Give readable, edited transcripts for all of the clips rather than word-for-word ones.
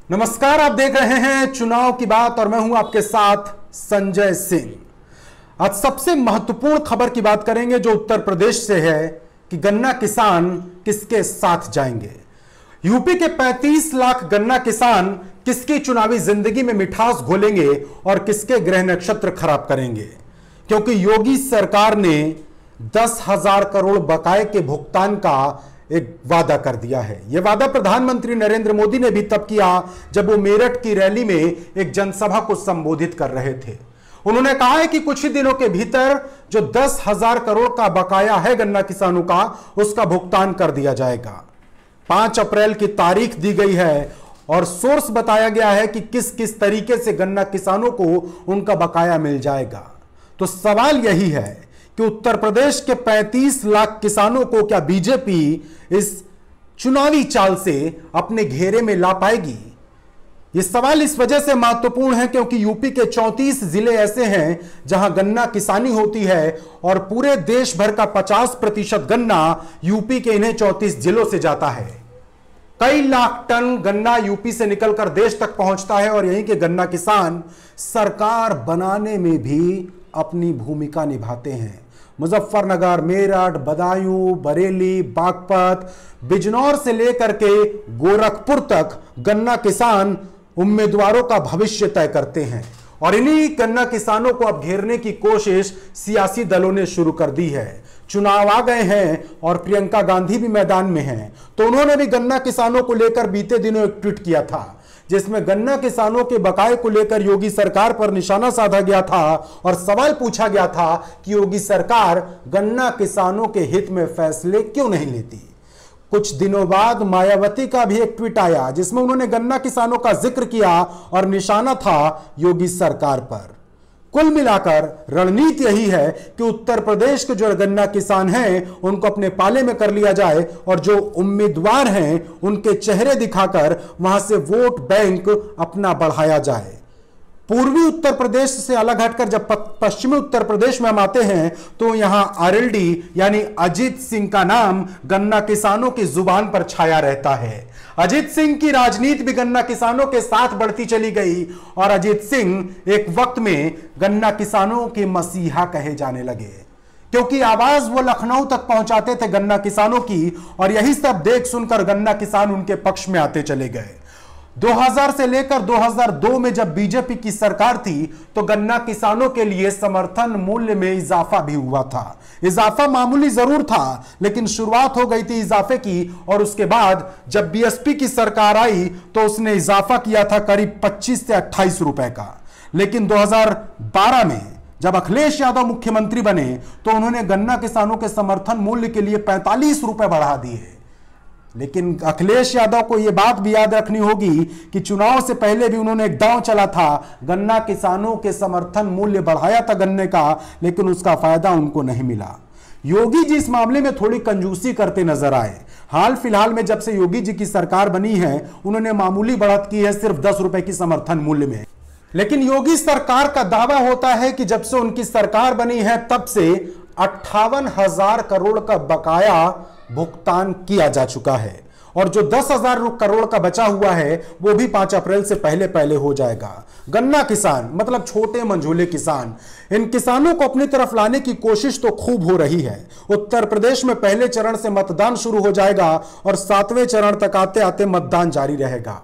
नमस्कार, आप देख रहे हैं चुनाव की बात और मैं हूं आपके साथ संजय सिंह। आज सबसे महत्वपूर्ण खबर की बात करेंगे जो उत्तर प्रदेश से है कि गन्ना किसान किसके साथ जाएंगे। यूपी के 35 लाख गन्ना किसान किसकी चुनावी जिंदगी में मिठास घोलेंगे और किसके ग्रह नक्षत्र खराब करेंगे, क्योंकि योगी सरकार ने 10,000 करोड़ बकाये के भुगतान का एक वादा कर दिया है। यह वादा प्रधानमंत्री नरेंद्र मोदी ने भी तब किया जब वो मेरठ की रैली में एक जनसभा को संबोधित कर रहे थे। उन्होंने कहा है कि कुछ ही दिनों के भीतर जो 10,000 करोड़ का बकाया है गन्ना किसानों का, उसका भुगतान कर दिया जाएगा। 5 अप्रैल की तारीख दी गई है और सोर्स बताया गया है कि किस किस तरीके से गन्ना किसानों को उनका बकाया मिल जाएगा। तो सवाल यही है कि उत्तर प्रदेश के 35 लाख किसानों को क्या बीजेपी इस चुनावी चाल से अपने घेरे में ला पाएगी। यह सवाल इस वजह से महत्वपूर्ण है क्योंकि यूपी के 34 जिले ऐसे हैं जहां गन्ना किसानी होती है और पूरे देश भर का 50% गन्ना यूपी के इन्हें 34 जिलों से जाता है। कई लाख टन गन्ना यूपी से निकलकर देश तक पहुंचता है और यहीं के गन्ना किसान सरकार बनाने में भी अपनी भूमिका निभाते हैं। मुजफ्फरनगर, मेरठ, बदायूं, बरेली, बागपत, बिजनौर से लेकर के गोरखपुर तक गन्ना किसान उम्मीदवारों का भविष्य तय करते हैं और इन्हीं गन्ना किसानों को अब घेरने की कोशिश सियासी दलों ने शुरू कर दी है। चुनाव आ गए हैं और प्रियंका गांधी भी मैदान में हैं, तो उन्होंने भी गन्ना किसानों को लेकर बीते दिनों एक ट्वीट किया था जिसमें गन्ना किसानों के बकाये को लेकर योगी सरकार पर निशाना साधा गया था और सवाल पूछा गया था कि योगी सरकार गन्ना किसानों के हित में फैसले क्यों नहीं लेती। कुछ दिनों बाद मायावती का भी एक ट्वीट आया जिसमें उन्होंने गन्ना किसानों का जिक्र किया और निशाना था योगी सरकार पर। कुल मिलाकर रणनीति यही है कि उत्तर प्रदेश के जो गन्ना किसान हैं उनको अपने पाले में कर लिया जाए और जो उम्मीदवार हैं उनके चेहरे दिखाकर वहां से वोट बैंक अपना बढ़ाया जाए। पूर्वी उत्तर प्रदेश से अलग हटकर जब पश्चिमी उत्तर प्रदेश में हम आते हैं तो यहां आरएलडी यानी अजीत सिंह का नाम गन्ना किसानों की जुबान पर छाया रहता है। अजीत सिंह की राजनीति भी गन्ना किसानों के साथ बढ़ती चली गई और अजीत सिंह एक वक्त में गन्ना किसानों के मसीहा कहे जाने लगे क्योंकि आवाज वो लखनऊ तक पहुंचाते थे गन्ना किसानों की और यही सब देख सुनकर गन्ना किसान उनके पक्ष में आते चले गए। 2000 से लेकर 2002 में जब बीजेपी की सरकार थी तो गन्ना किसानों के लिए समर्थन मूल्य में इजाफा भी हुआ था। इजाफा मामूली जरूर था लेकिन शुरुआत हो गई थी इजाफे की और उसके बाद जब बीएसपी की सरकार आई तो उसने इजाफा किया था करीब 25 से 28 रुपए का। लेकिन 2012 में जब अखिलेश यादव मुख्यमंत्री बने तो उन्होंने गन्ना किसानों के समर्थन मूल्य के लिए 45 रुपए बढ़ा दिए। लेकिन अखिलेश यादव को यह बात भी याद रखनी होगी कि चुनाव से पहले भी उन्होंने एक दांव चला था, गन्ना किसानों के समर्थन मूल्य बढ़ाया था गन्ने का, लेकिन उसका फायदा उनको नहीं मिला। योगी जी इस मामले में थोड़ी कंजूसी करते नजर आए। हाल फिलहाल में जब से योगी जी की सरकार बनी है उन्होंने मामूली बढ़त की है सिर्फ 10 रुपए की समर्थन मूल्य में। लेकिन योगी सरकार का दावा होता है कि जब से उनकी सरकार बनी है तब से 58,000 करोड़ का बकाया भुगतान किया जा चुका है और जो 10,000 करोड़ का बचा हुआ है वो भी 5 अप्रैल से पहले हो जाएगा। गन्ना किसान मतलब छोटे मंझोले किसान, इन किसानों को अपनी तरफ लाने की कोशिश तो खूब हो रही है। उत्तर प्रदेश में पहले चरण से मतदान शुरू हो जाएगा और 7वें चरण तक आते आते मतदान जारी रहेगा।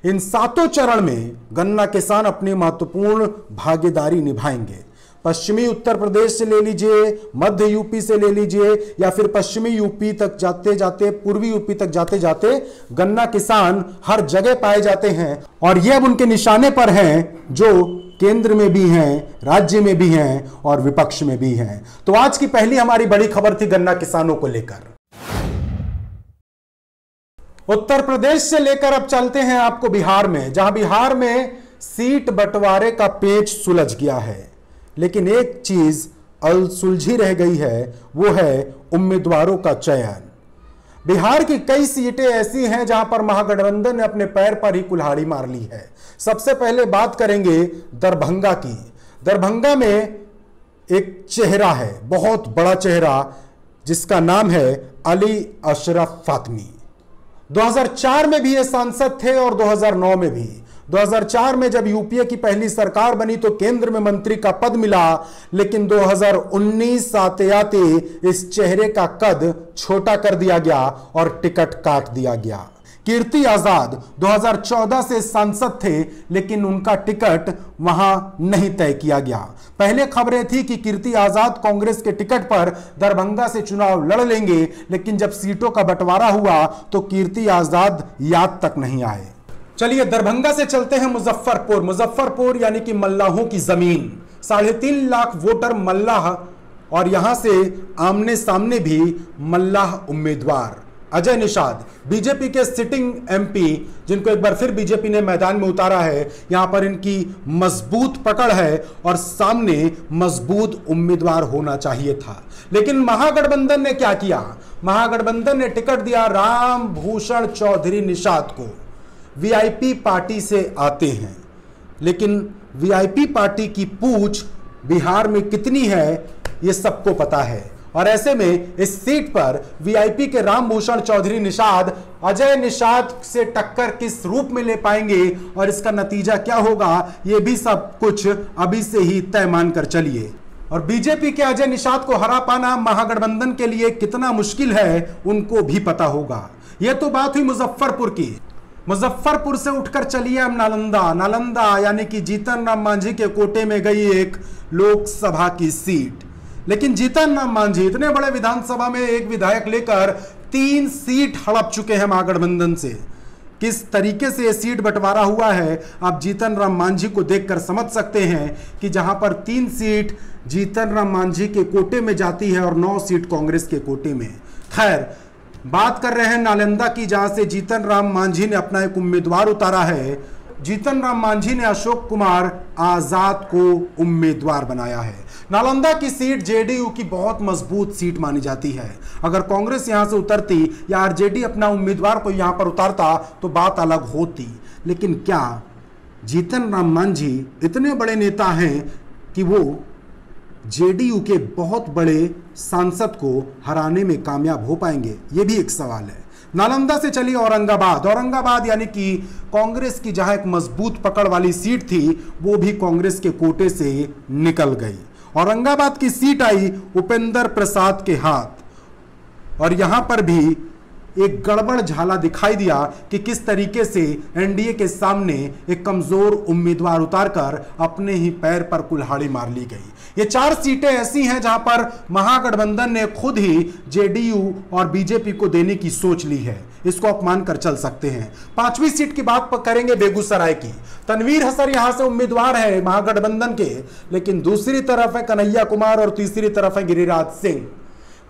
इन 7 चरण में गन्ना किसान अपनी महत्वपूर्ण भागीदारी निभाएंगे। पश्चिमी उत्तर प्रदेश से ले लीजिए, मध्य यूपी से ले लीजिए या फिर पश्चिमी यूपी तक जाते जाते पूर्वी यूपी तक जाते जाते गन्ना किसान हर जगह पाए जाते हैं और ये अब उनके निशाने पर हैं जो केंद्र में भी हैं, राज्य में भी हैं और विपक्ष में भी हैं। तो आज की पहली हमारी बड़ी खबर थी गन्ना किसानों को लेकर। उत्तर प्रदेश से लेकर अब चलते हैं आपको बिहार में, जहां बिहार में सीट बंटवारे का पेच सुलझ गया है लेकिन एक चीज सुलझी रह गई है, वो है उम्मीदवारों का चयन। बिहार की कई सीटें ऐसी हैं जहां पर महागठबंधन ने अपने पैर पर ही कुल्हाड़ी मार ली है। सबसे पहले बात करेंगे दरभंगा की। दरभंगा में एक चेहरा है, बहुत बड़ा चेहरा, जिसका नाम है अली अशरफ फातमी। 2004 में भी ये सांसद थे और 2009 में भी। 2004 में जब यूपीए की पहली सरकार बनी तो केंद्र में मंत्री का पद मिला, लेकिन 2019 आते आते इस चेहरे का कद छोटा कर दिया गया और टिकट काट दिया गया। कीर्ति आजाद 2014 से सांसद थे, लेकिन उनका टिकट वहां नहीं तय किया गया। पहले खबरें थी कि कीर्ति आजाद कांग्रेस के टिकट पर दरभंगा से चुनाव लड़ लेंगे, लेकिन जब सीटों का बंटवारा हुआ तो कीर्ति आजाद याद तक नहीं आए। चलिए दरभंगा से चलते हैं मुजफ्फरपुर। मुजफ्फरपुर यानी कि मल्लाहों की जमीन। 3.5 लाख वोटर मल्लाह, और यहां से आमने सामने भी मल्लाह उम्मीदवार अजय निषाद, बीजेपी के सिटिंग एमपी, जिनको एक बार फिर बीजेपी ने मैदान में उतारा है। यहां पर इनकी मजबूत पकड़ है और सामने मजबूत उम्मीदवार होना चाहिए था, लेकिन महागठबंधन ने क्या किया? महागठबंधन ने टिकट दिया राम भूषण चौधरी निषाद को। वीआईपी पार्टी से आते हैं, लेकिन वीआईपी पार्टी की पूछ बिहार में कितनी है ये सबको पता है। और ऐसे में इस सीट पर वीआईपी के रामभूषण चौधरी निषाद अजय निषाद से टक्कर किस रूप में ले पाएंगे और इसका नतीजा क्या होगा, ये भी सब कुछ अभी से ही तय मानकर चलिए। और बीजेपी के अजय निषाद को हरा पाना महागठबंधन के लिए कितना मुश्किल है उनको भी पता होगा। यह तो बात हुई मुजफ्फरपुर की। मुजफ्फरपुर से उठकर चलिए हम नालंदा। नालंदा यानी कि जीतन राम मांझी के कोटे में गई एक लोकसभा की सीट, लेकिन जीतन राम मांझी इतने बड़े विधानसभा में एक विधायक लेकर 3 सीट हड़प चुके हैं महागठबंधन से। किस तरीके से यह सीट बंटवारा हुआ है आप जीतन राम मांझी को देखकर समझ सकते हैं कि जहां पर 3 सीट जीतन राम मांझी के कोटे में जाती है और 9 सीट कांग्रेस के कोटे में। खैर, बात कर रहे हैं नालंदा की, जहां से जीतन राम मांझी ने अपना एक उम्मीदवार उतारा है। जीतन राम मांझी ने अशोक कुमार आजाद को उम्मीदवार बनाया है। नालंदा की सीट जेडीयू की बहुत मजबूत सीट मानी जाती है। अगर कांग्रेस यहां से उतरती या आरजेडी अपना उम्मीदवार को यहां पर उतारता तो बात अलग होती, लेकिन क्या जीतन राम मांझी इतने बड़े नेता हैं कि वो जेडीयू के बहुत बड़े सांसद को हराने में कामयाब हो पाएंगे? ये भी एक सवाल है। नालंदा से चली औरंगाबाद। औरंगाबाद यानी कि कांग्रेस की जहां एक मजबूत पकड़ वाली सीट थी वो भी कांग्रेस के कोटे से निकल गई। औरंगाबाद की सीट आई उपेंद्र प्रसाद के हाथ, और यहां पर भी एक गड़बड़ झाला दिखाई दिया कि किस तरीके से एनडीए के सामने एक कमजोर उम्मीदवार उतारकर अपने ही पैर पर कुल्हाड़ी मार ली गई। ये 4 सीटें ऐसी हैं जहां पर महागठबंधन ने खुद ही जेडीयू और बीजेपी को देने की सोच ली है। इसको आप मानकर चल सकते हैं। 5वीं सीट की बात करेंगे बेगूसराय की। तनवीर हसन यहां से उम्मीदवार है महागठबंधन के, लेकिन दूसरी तरफ है कन्हैया कुमार और तीसरी तरफ है गिरिराज सिंह।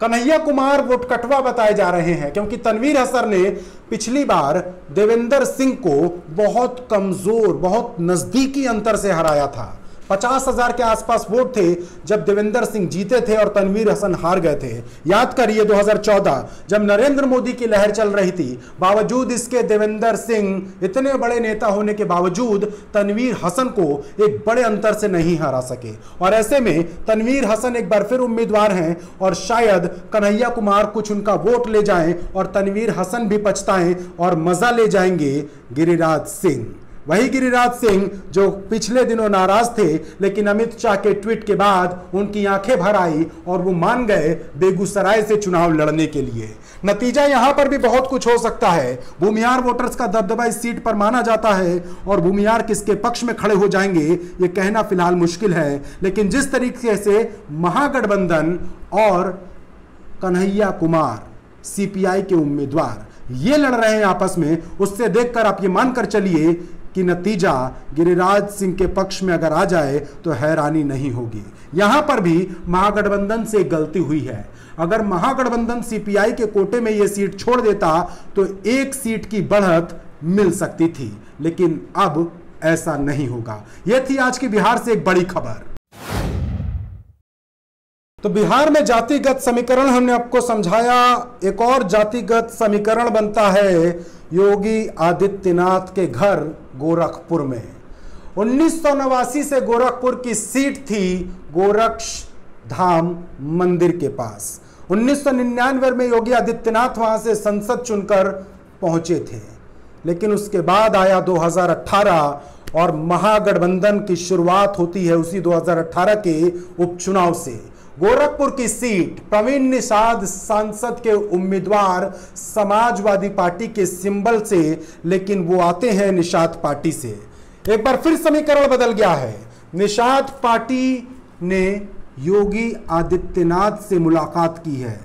कन्हैया कुमार वोटकटवा बताए जा रहे हैं क्योंकि तनवीर हसन ने पिछली बार देवेंद्र सिंह को बहुत कमजोर, बहुत नजदीकी अंतर से हराया था। 50,000 के आसपास वोट थे जब देवेंद्र सिंह जीते थे और तनवीर हसन हार गए थे। याद करिए 2014 जब नरेंद्र मोदी की लहर चल रही थी, बावजूद इसके देवेंद्र सिंह इतने बड़े नेता होने के बावजूद तनवीर हसन को एक बड़े अंतर से नहीं हरा सके। और ऐसे में तनवीर हसन एक बार फिर उम्मीदवार हैं और शायद कन्हैया कुमार कुछ उनका वोट ले जाएं और तनवीर हसन भी पछताएं और मजा ले जाएंगे गिरिराज सिंह। वही गिरिराज सिंह जो पिछले दिनों नाराज थे, लेकिन अमित शाह के ट्वीट के बाद उनकी आंखें भर आई और वो मान गए बेगूसराय से चुनाव लड़ने के लिए। नतीजा यहां पर भी बहुत कुछ हो सकता है। भूमिहार वोटर्स का दबदबा इस सीट पर माना जाता है और भूमिहार किसके पक्ष में खड़े हो जाएंगे ये कहना फिलहाल मुश्किल है, लेकिन जिस तरीके से महागठबंधन और कन्हैया कुमार सीपीआई के उम्मीदवार ये लड़ रहे हैं आपस में, उससे देखकर आप ये मानकर चलिए कि नतीजा गिरिराज सिंह के पक्ष में अगर आ जाए तो हैरानी नहीं होगी। यहां पर भी महागठबंधन से गलती हुई है। अगर महागठबंधन सीपीआई के कोटे में यह सीट छोड़ देता तो 1 सीट की बढ़त मिल सकती थी, लेकिन अब ऐसा नहीं होगा। यह थी आज की बिहार से एक बड़ी खबर। तो बिहार में जातिगत समीकरण हमने आपको समझाया। एक और जातिगत समीकरण बनता है योगी आदित्यनाथ के घर गोरखपुर में। 1989 से गोरखपुर की सीट थी गोरक्ष धाम मंदिर के पास। 1999 में योगी आदित्यनाथ वहां से संसद चुनकर पहुंचे थे। लेकिन उसके बाद आया 2018 और महागठबंधन की शुरुआत होती है उसी 2018 के उपचुनाव से। गोरखपुर की सीट प्रवीण निषाद सांसद के उम्मीदवार समाजवादी पार्टी के सिंबल से, लेकिन वो आते हैं निषाद पार्टी से। एक बार फिर समीकरण बदल गया है। निषाद पार्टी ने योगी आदित्यनाथ से मुलाकात की है।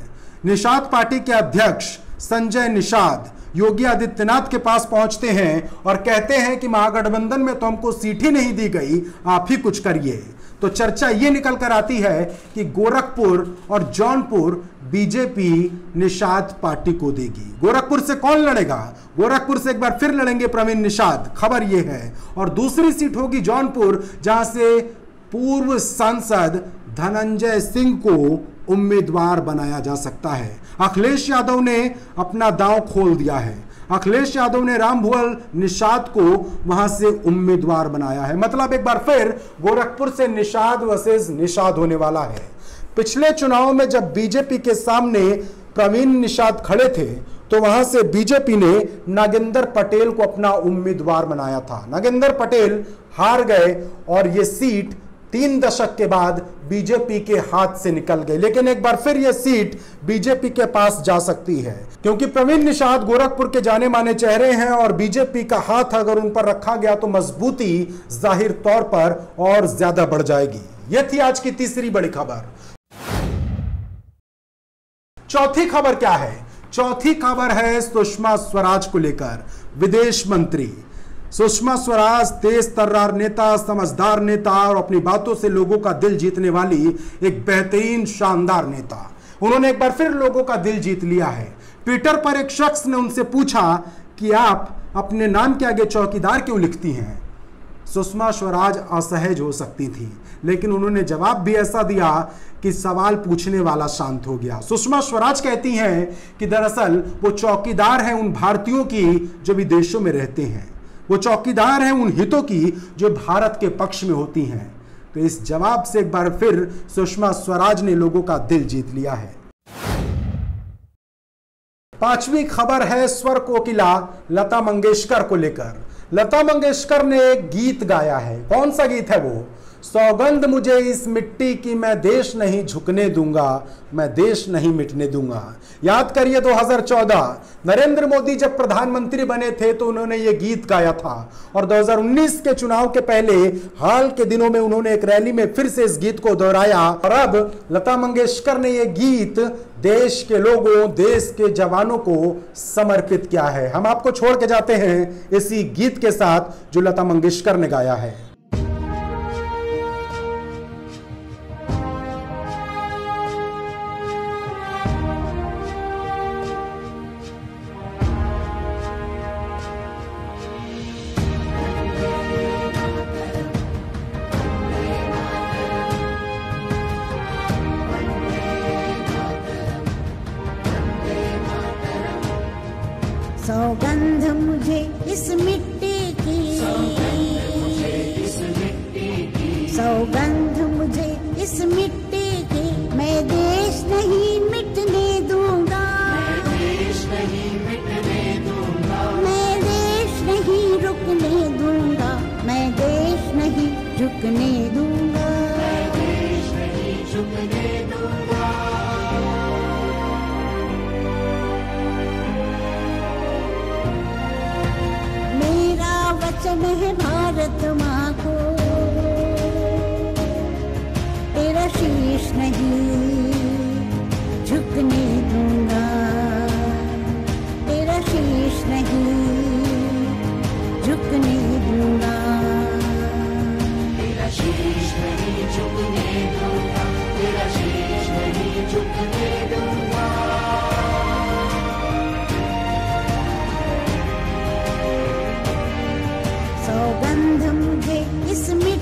निषाद पार्टी के अध्यक्ष संजय निषाद योगी आदित्यनाथ के पास पहुंचते हैं और कहते हैं कि महागठबंधन में तो हमको सीट ही नहीं दी गई, आप ही कुछ करिए। तो चर्चा ये निकल कर आती है कि गोरखपुर और जौनपुर बीजेपी निषाद पार्टी को देगी। गोरखपुर से कौन लड़ेगा? गोरखपुर से एक बार फिर लड़ेंगे प्रवीण निषाद, खबर यह है। और दूसरी सीट होगी जौनपुर, जहां से पूर्व सांसद धनंजय सिंह को उम्मीदवार बनाया जा सकता है। अखिलेश यादव ने अपना दांव खोल दिया है। अखिलेश यादव ने रामभुवल निषाद को वहां से उम्मीदवार बनाया है। मतलब एक बार फिर गोरखपुर से निषाद वर्सेस निषाद होने वाला है। पिछले चुनाव में जब बीजेपी के सामने प्रवीण निषाद खड़े थे तो वहां से बीजेपी ने नागेंद्र पटेल को अपना उम्मीदवार बनाया था। नागेंद्र पटेल हार गए और यह सीट 3 दशक के बाद बीजेपी के हाथ से निकल गई। लेकिन एक बार फिर यह सीट बीजेपी के पास जा सकती है, क्योंकि प्रवीण निषाद गोरखपुर के जाने माने चेहरे हैं और बीजेपी का हाथ अगर उन पर रखा गया तो मजबूती जाहिर तौर पर और ज्यादा बढ़ जाएगी। यह थी आज की तीसरी बड़ी खबर। चौथी खबर क्या है? चौथी खबर है सुषमा स्वराज को लेकर। विदेश मंत्री सुषमा स्वराज तेज तर्रार नेता, समझदार नेता और अपनी बातों से लोगों का दिल जीतने वाली एक बेहतरीन शानदार नेता। उन्होंने एक बार फिर लोगों का दिल जीत लिया है। ट्विटर पर एक शख्स ने उनसे पूछा कि आप अपने नाम के आगे चौकीदार क्यों लिखती हैं? सुषमा स्वराज असहज हो सकती थी, लेकिन उन्होंने जवाब भी ऐसा दिया कि सवाल पूछने वाला शांत हो गया। सुषमा स्वराज कहती हैं कि दरअसल वो चौकीदार हैं उन भारतीयों की जो विदेशों में रहते हैं। वो चौकीदार हैं उन हितों की जो भारत के पक्ष में होती हैं। तो इस जवाब से एक बार फिर सुषमा स्वराज ने लोगों का दिल जीत लिया है। पांचवी खबर है स्वर कोकिला लता मंगेशकर को लेकर। लता मंगेशकर ने एक गीत गाया है। कौन सा गीत है वो? सौगंध मुझे इस मिट्टी की, मैं देश नहीं झुकने दूंगा, मैं देश नहीं मिटने दूंगा। याद करिए 2014 नरेंद्र मोदी जब प्रधानमंत्री बने थे तो उन्होंने ये गीत गाया था और 2019 के चुनाव के पहले हाल के दिनों में उन्होंने एक रैली में फिर से इस गीत को दोहराया। और अब लता मंगेशकर ने ये गीत देश के लोगों, देश के जवानों को समर्पित किया है। हम आपको छोड़ के जाते हैं इसी गीत के साथ जो लता मंगेशकर ने गाया है। सौगंध मुझे इस मिट्टी की, सौगंध मुझे इस मिट्टी की, मैं देश नहीं मिटने दूंगा, मैं देश नहीं मिटने दूंगा, मैं देश नहीं रुकने दूंगा, मैं देश नहीं झुकने दूंगा, मैं देश नहीं झुकने दूंगा। वचन है भारत माँ को, तेरा शीश नहीं झुकने दूंगा, तेरा शीश नहीं झुकने दूंगा, तेरा शीश नहीं झुकने दूंगा, तेरा शीश नहीं झुकने दूंगा। सौगंध मुझे इस मिट्टी